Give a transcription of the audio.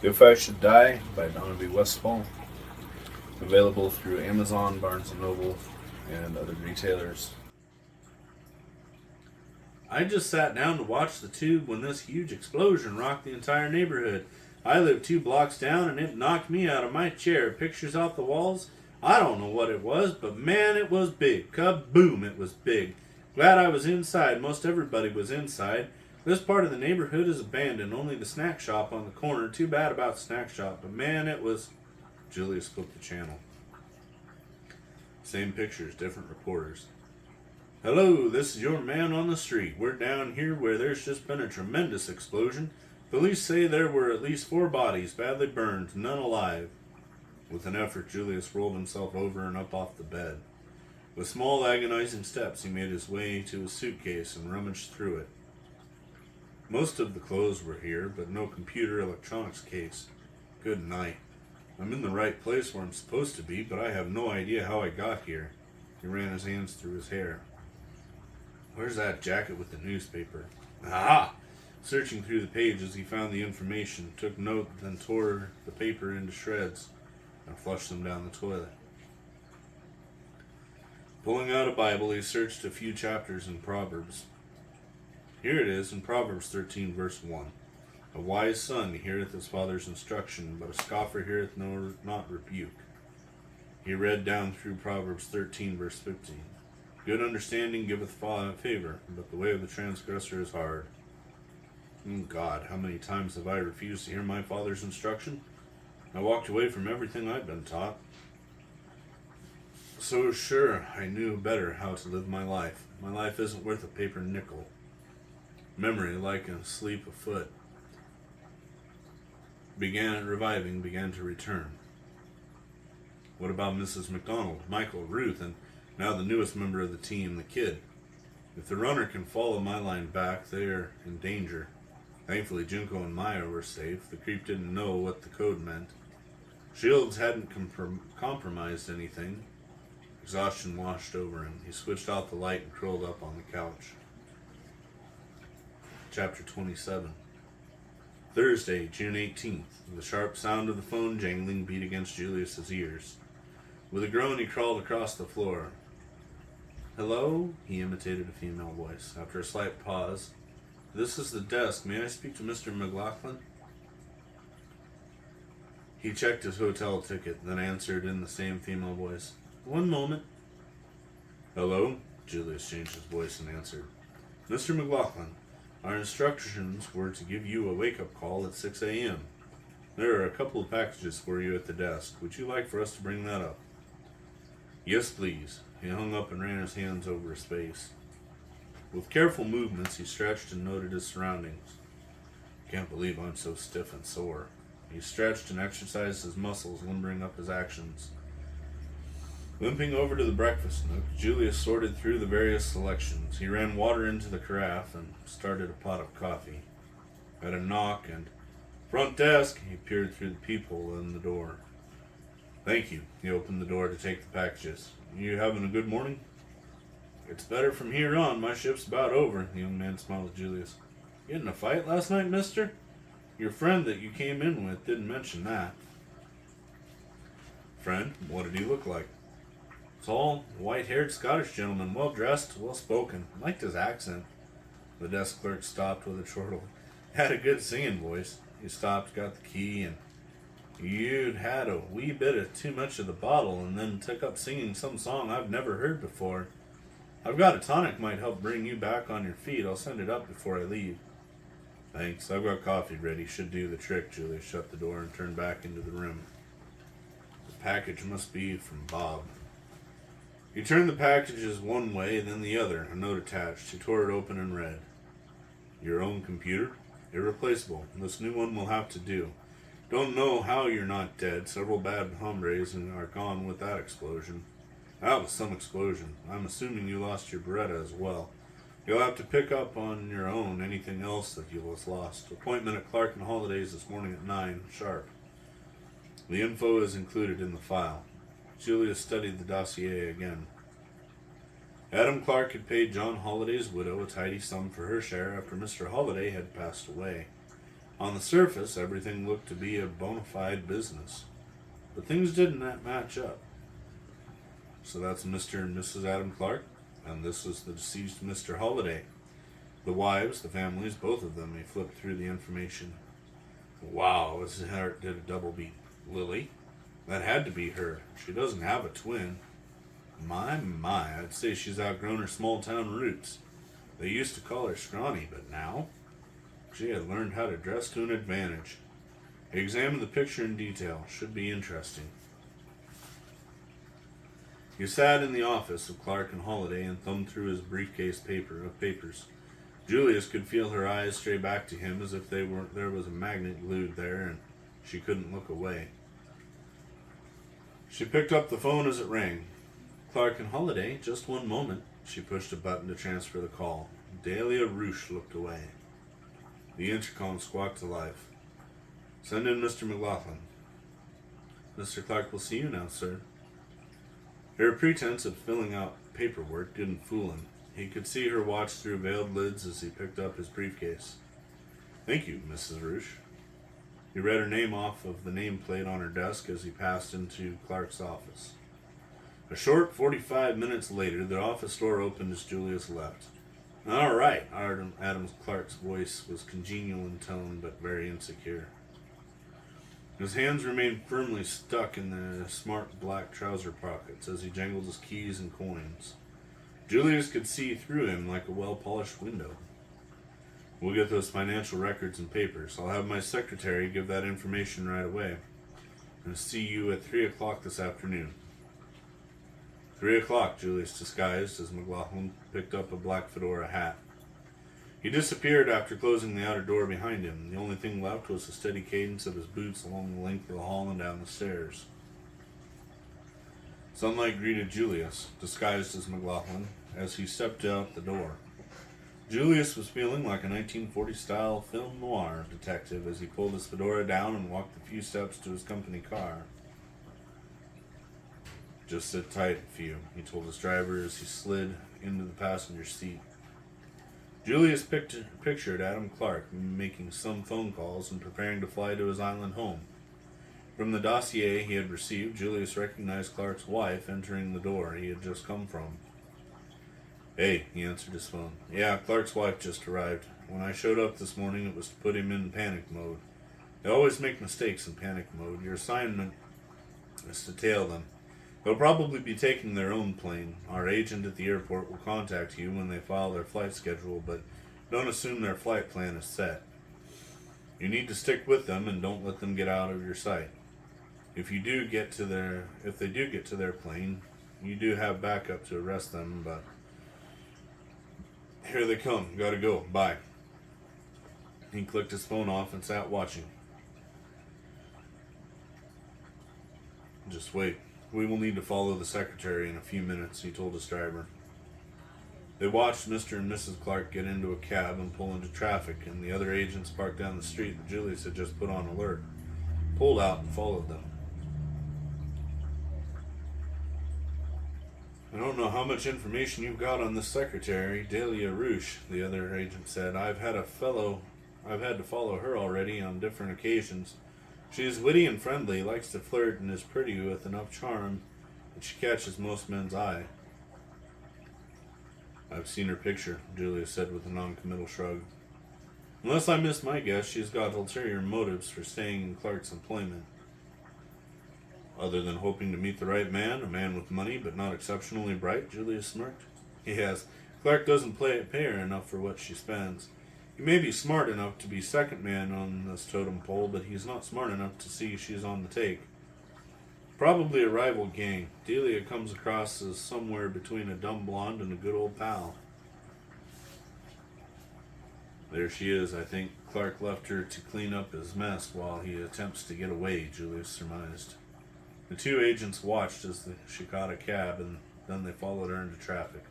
If I Should Die by Donevy Westphal. Available through Amazon, Barnes & Noble, and other retailers. I just sat down to watch the tube when this huge explosion rocked the entire neighborhood. I live 2 blocks down and it knocked me out of my chair. Pictures off the walls. I don't know what it was, but man, it was big. Kaboom, it was big. Glad I was inside. Most everybody was inside. This part of the neighborhood is abandoned. Only the snack shop on the corner. Too bad about the snack shop, but man, it was... Julius flipped the channel. Same pictures, different reporters. Hello, this is your man on the street. We're down here where there's just been a tremendous explosion. Police say there were at least 4 bodies, badly burned, none alive. With an effort, Julius rolled himself over and up off the bed. With small, agonizing steps, he made his way to his suitcase and rummaged through it. Most of the clothes were here, but no computer electronics case. Good night. I'm in the right place where I'm supposed to be, but I have no idea how I got here. He ran his hands through his hair. Where's that jacket with the newspaper? Aha! Searching through the pages, he found the information, took note, then tore the paper into shreds and flushed them down the toilet. Pulling out a Bible, he searched a few chapters in Proverbs. Here it is in Proverbs 13, verse 1. A wise son heareth his father's instruction, but a scoffer heareth not rebuke. He read down through Proverbs 13, verse 15. Good understanding giveth favor, but the way of the transgressor is hard. God, how many times have I refused to hear my father's instruction? I walked away from everything I'd been taught. So sure, I knew better how to live my life. My life isn't worth a paper nickel. Memory, like a sleep afoot, began to return. What about Mrs. McDonald, Michael, Ruth, and now the newest member of the team, the kid? If the runner can follow my line back, they are in danger. Thankfully, Junko and Maya were safe. The creep didn't know what the code meant. Shields hadn't compromised anything. Exhaustion washed over him. He switched off the light and curled up on the couch. Chapter 27. Thursday, June 18th. The sharp sound of the phone jangling beat against Julius's ears. With a groan, he crawled across the floor. Hello? He imitated a female voice. After a slight pause, this is the desk. May I speak to Mr. McLaughlin? He checked his hotel ticket, then answered in the same female voice. One moment. Hello? Julius changed his voice and answered. Mr. McLaughlin, our instructions were to give you a wake-up call at 6 a.m. There are a couple of packages for you at the desk. Would you like for us to bring that up? Yes, please. He hung up and ran his hands over his face. With careful movements, he stretched and noted his surroundings. Can't believe I'm so stiff and sore. He stretched and exercised his muscles, limbering up his actions. Limping over to the breakfast nook, Julius sorted through the various selections. He ran water into the carafe and started a pot of coffee. At a knock and front desk, he peered through the peephole in the door. Thank you. He opened the door to take the packages. You having a good morning? It's better from here on. My shift's about over. The young man smiled at Julius. You in a fight last night, mister? Your friend that you came in with didn't mention that. Friend? What did he look like? Tall, white-haired Scottish gentleman, well-dressed, well-spoken. Liked his accent. The desk clerk stopped with a chortle. Had a good singing voice. He stopped, got the key, and you'd had a wee bit of too much of the bottle and then took up singing some song I've never heard before. I've got a tonic might help bring you back on your feet. I'll send it up before I leave. Thanks. I've got coffee ready. Should do the trick. Julia shut the door and turned back into the room. The package must be from Bob. He turned the packages one way, then the other. A note attached. He tore it open and read. Your own computer? Irreplaceable. This new one will have to do. Don't know how you're not dead. Several bad hombres are gone with that explosion. That was some explosion. I'm assuming you lost your Beretta as well. You'll have to pick up on your own anything else that you lost. Appointment at Clark and Holiday's this morning at 9 sharp. The info is included in the file. Julia studied the dossier again. Adam Clark had paid John Holliday's widow a tidy sum for her share after Mr. Holliday had passed away. On the surface, everything looked to be a bona fide business, but things didn't match up. So that's Mr. and Mrs. Adam Clark, and this is the deceased Mr. Holliday. The wives, the families, both of them. He flipped through the information. Wow, his heart did a double beat. Lily? That had to be her. She doesn't have a twin. My, I'd say she's outgrown her small town roots. They used to call her scrawny, but now she had learned how to dress to an advantage. He examined the picture in detail. Should be interesting. He sat in the office of Clark and Holliday and thumbed through his briefcase of papers. Julius could feel her eyes stray back to him as if there was a magnet glued there and she couldn't look away. She picked up the phone as it rang. Clark and Holliday, just one moment. She pushed a button to transfer the call. Dahlia Roosh looked away. The intercom squawked to life. Send in Mr. McLaughlin. Mr. Clark will see you now, sir. Her pretense of filling out paperwork didn't fool him. He could see her watch through veiled lids as he picked up his briefcase. Thank you, Mrs. Roosh. He read her name off of the nameplate on her desk as he passed into Clark's office. A short 45 minutes later, the office door opened as Julius left. All right, Adam Clark's voice was congenial in tone but very insecure. His hands remained firmly stuck in the smart black trouser pockets as he jangled his keys and coins. Julius could see through him like a well-polished window. We'll get those financial records and papers. I'll have my secretary give that information right away. And see you at 3 o'clock this afternoon. 3 o'clock, Julius disguised as McLaughlin picked up a black fedora hat. He disappeared after closing the outer door behind him. The only thing left was the steady cadence of his boots along the length of the hall and down the stairs. Sunlight greeted Julius, disguised as McLaughlin, as he stepped out the door. Julius was feeling like a 1940s-style film noir detective as he pulled his fedora down and walked a few steps to his company car. Just sit tight, few, he told his driver as he slid into the passenger seat. Julius pictured Adam Clark making some phone calls and preparing to fly to his island home. From the dossier he had received, Julius recognized Clark's wife entering the door he had just come from. Hey, he answered his phone. Yeah, Clark's wife just arrived. When I showed up this morning, it was to put him in panic mode. They always make mistakes in panic mode. Your assignment is to tail them. They'll probably be taking their own plane. Our agent at the airport will contact you when they file their flight schedule, but don't assume their flight plan is set. You need to stick with them and don't let them get out of your sight. If they do get to their plane, you do have backup to arrest them, but here they come. Gotta go. Bye. He clicked his phone off and sat watching. Just wait. We will need to follow the secretary in a few minutes, he told his driver. They watched Mr. and Mrs. Clark get into a cab and pull into traffic, and the other agents parked down the street that Julius had just put on alert, pulled out and followed them. I don't know how much information you've got on this secretary, Dahlia Roosh, the other agent said. I've had to follow her already on different occasions. She is witty and friendly, likes to flirt, and is pretty with enough charm that she catches most men's eye. I've seen her picture, Julia said with a non-committal shrug. Unless I miss my guess, she's got ulterior motives for staying in Clark's employment. Other than hoping to meet the right man, a man with money but not exceptionally bright, Julia smirked. Yes, Clark doesn't pay her enough for what she spends. He may be smart enough to be second man on this totem pole, but he's not smart enough to see she's on the take. Probably a rival gang. Delia comes across as somewhere between a dumb blonde and a good old pal. There she is. I think Clark left her to clean up his mess while he attempts to get away, Julius surmised. The two agents watched as she caught a cab, and then they followed her into traffic.